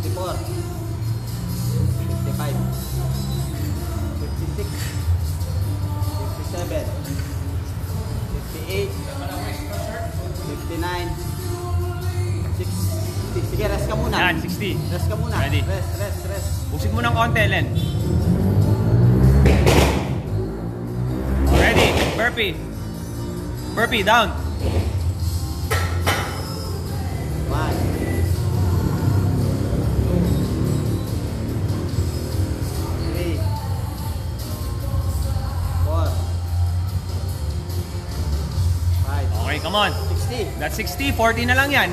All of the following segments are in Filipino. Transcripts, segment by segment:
54, 55, 56, 57, 58, 59, 60. Sige, rest ka muna. Yan, 60. Rest ka muna. Ready. Rest. Pusing mo ng konti, Len. Ready. Burpee. Burpee, down. 1, 2, 3, 4, 5, Okay, come on. 60. That's 60. 40 na lang yan.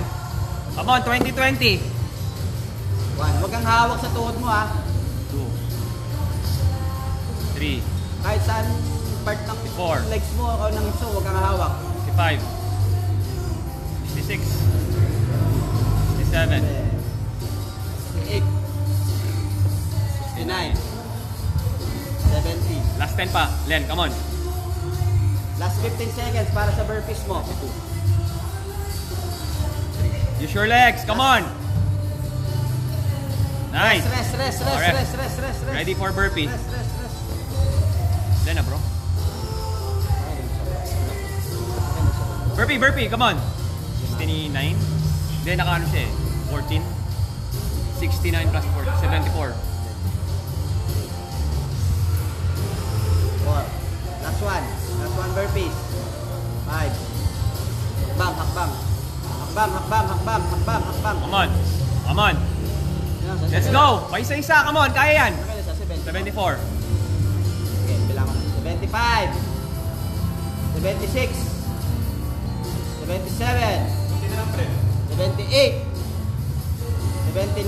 Come on, 20-20. 1. Huwag kang hawak sa tuhod mo ha. 2. 3. Kahit saan part ng 4. legs mo o ng iso, huwag kang hawak. 55. 56. 57. 68, 69, 70. Last 10 pa. Len, come on. Last 15 seconds para sa burpees mo. Use your legs. Come on. Nice. Rest. Alright. Rest. Ready for burpee. Rest. Len na, bro. Burpee. Come on. 69. Hindi, naka ano siya eh. 14. 69 plus 4. 74. 4. Last one. Last one burpees. 5. Hakbang, hakbang. Hakbang, hakbang, hakbang, hakbang, hakbang. Come on. Come on. Let's go. Paisa-isa. Come on. Kaya yan. 74. Okay, bilang ko na. 75. 76. 77. 78. 79.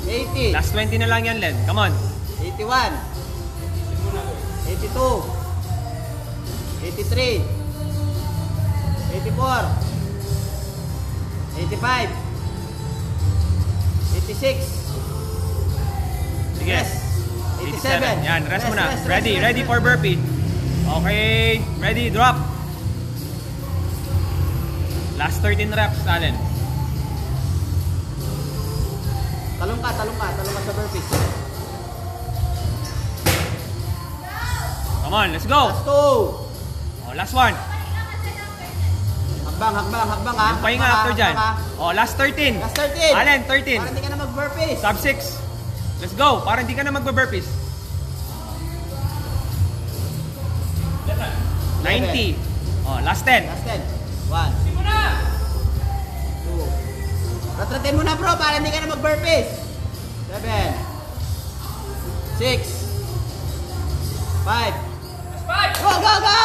80. Last 20 na lang yan, Len. Come on. 81. 82. 83. 84. 85. 86. Sige. Rest. 87. Yan, rest muna. Rest, Ready, rest, ready rest. for burpee. Okay, ready, drop. Last 13 reps, Allen. Talong ka sa burpees. Come on, let's go. Last 2. Oh, last one. Hakbang, hakbang, hakbang ha. Yung pahinga after dyan. Oh, last 13. Last 13. Allen, 13. Para hindi ka na mag-burpees. Sub 6. Let's go. Para hindi ka na magbe-burpees. 90. Oh, last 10. Last 10. 1. Simula! 2. Ratratin mo na bro para hindi ka na mag-burpees. 7. 6. 5. Go, go, go!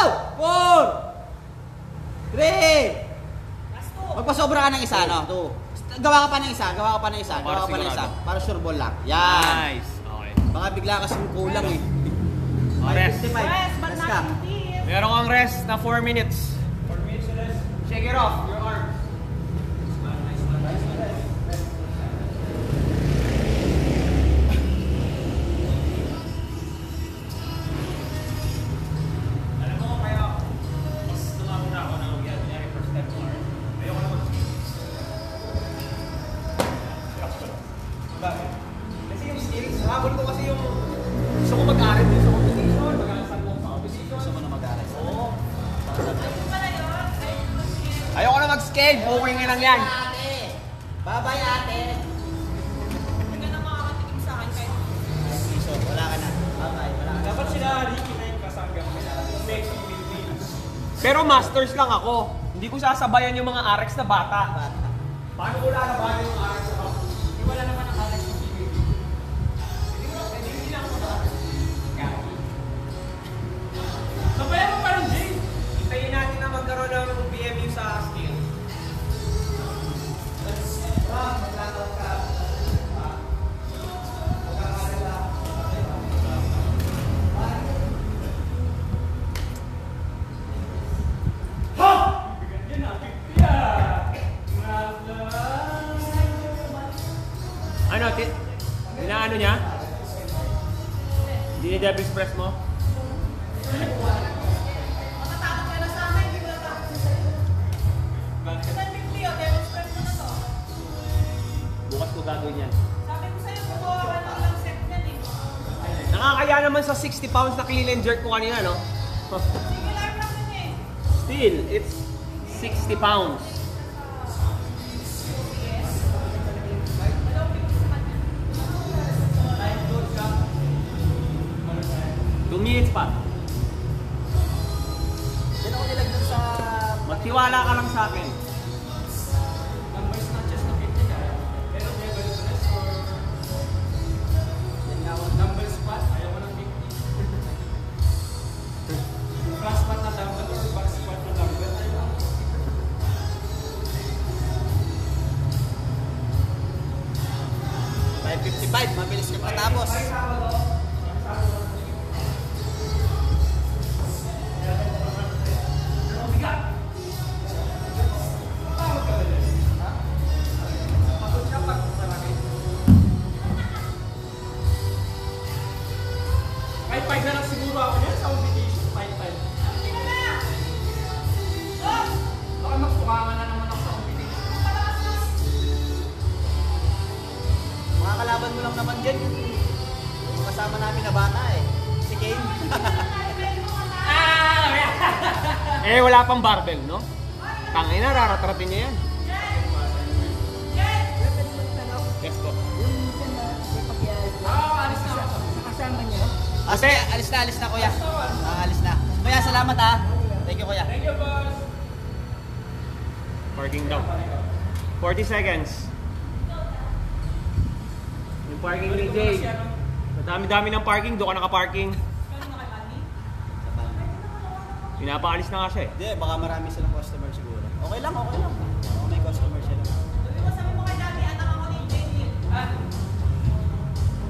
4. 3. Magpasobra ka ng isa, no? 2. Gawa ka pa ng isa, gawa ka pa ng isa, gawa ka pa ng isa. Para sure ball lang. Yan. Nice. Okay. Baka bigla kasi kulang eh. Oh, rest. 55. Rest, but Rest not ka. deep. Meron kang rest na 4 minutes. 4 minutes rest. Shake it off, your arm. Alam mo kaya mas tumako na ako ng yan. Kunyari first step mo. Ayoko na Bakit? Kasi yung skills, habol ko kasi yung gusto ko mag-aral din sa competition, mag-alasal ko sa competition. Gusto mo na mag-aral? Oo. Ayoko na mag-scale, okay nga lang yan. Ate! Bye-bye ate! Hindi ka na makakatikim sa akin kahit So, wala ka na. Bye-bye, wala ka na. Dapat sila Ricky na yung kasanggang next Philippines. Pero masters lang ako. Hindi ko sasabayan yung mga RX na bata. Paano ko lalabayan yung RX na bata? Wala naman ang Alex ng Philippines. Hindi lang ako na. Sabayan mo pa rin, Jay. Hintayin natin na magkaroon ng BMU sa skill. Yan na, 50 ah. Ano, inaano niya? Dinidab express mo? matatakot ka na sa amin, hindi ko natakot sa'yo. Saan bigli o, demonstrate mo na to. Bukas ko gagawin yan. Sabi ko sa'yo, gumawa ka ng ilang set yan eh. Nakakaya naman sa 60 pounds na clean and jerk ko kanina, no? Singular lang yun eh. Still, it's 60 pounds. Two minutes pa. Diyan ako nilagyan sa... Magtiwala ka lang sa akin. Number snatches na 50 ka. Pero level press or number squat, ayaw mo ng 50. Front squat na dumbbell or back squat na dumbbell, ayaw mo ng 5:55, mabilis ka matapos. Kahit 5 na lang siguro ako yan sa competition, 5-5. Baka magtukangan na naman ako sa competition. Mga kalaban mo lang naman dyan. Yung kasama namin na bata eh. Si Kane. Eh, wala pang barbell, no? Tangina, raratratin niya yan. Chest ko. Kasama niyo. Alis na kuya. Alis na. Kuya, salamat ha. Thank you kuya. Thank you, boss. Parking down. 40 seconds. Yung parking ni Jay. Madami-dami ng parking. Doon ka naka-parking. Pinapaalis na nga siya eh. Hindi, baka marami silang customer siguro. Okay lang. Baka may customer sila.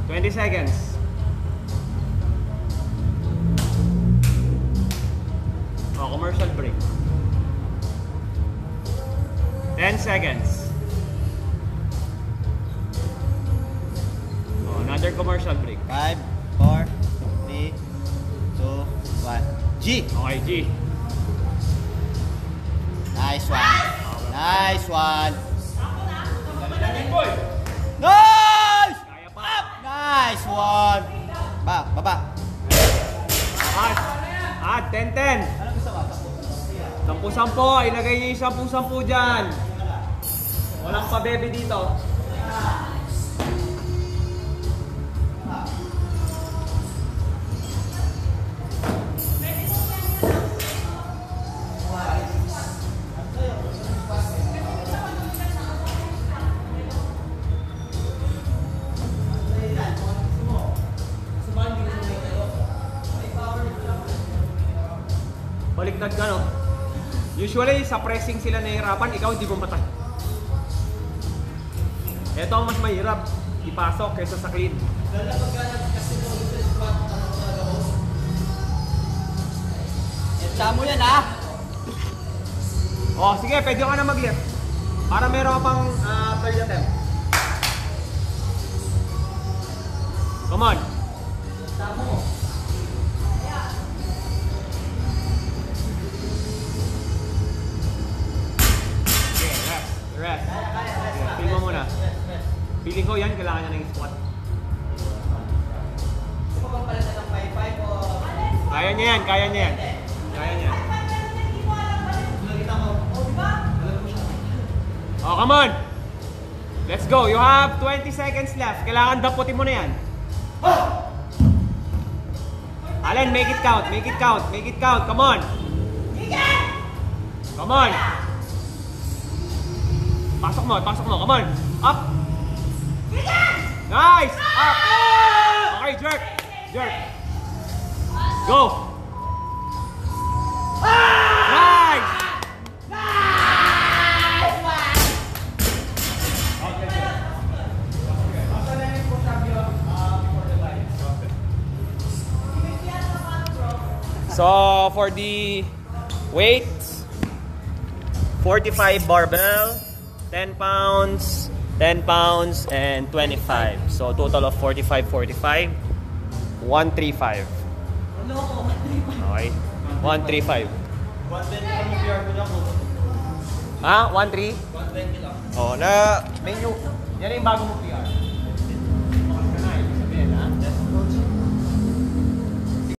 20 seconds. Oh, commercial break. 10 seconds. Oh, another commercial break. 5, 4, 3, 2, 1. G! Okay, G. Nice one. Nice one. Boy. Nice! Kaya pa. Nice one. Baba. At 10-10. Ano gusto mo? 10-10. Ilagay niyo yung 10-10 dyan. Walang pabebe dito. Baliktad ka, no? Usually, sa pressing sila nahihirapan, ikaw hindi pumatay. Ito ang mas mahirap ipasok kaysa sa clean. Etsa mo yan ha. Oh, sige, pwede ka na mag-lift. Para meron ka pang third attempt. Come on. Etsa mo. Okay, rest. Feel mo muna. Feeling ko yan, kailangan niya ng squat. Gusto mo bang palitan ng 5-5 o... Kaya niya yan. Kaya niya. Oh, come on. Let's go. You have 20 seconds left. Kailangan daputin mo na yan. Allen, make it count. Make it count. Come on. Come on. Pasok mo. Come on. Up. Nice. Up. Okay, jerk. Go. Nice. So for the weight, 45 barbell, 10 pounds, 10 pounds, and 25. So total of 45, 135. Okay, 135. 120 PR ko na ko. Ha? 1-3? 120 lang. Oh, na menu. Yan yung bago mo PR.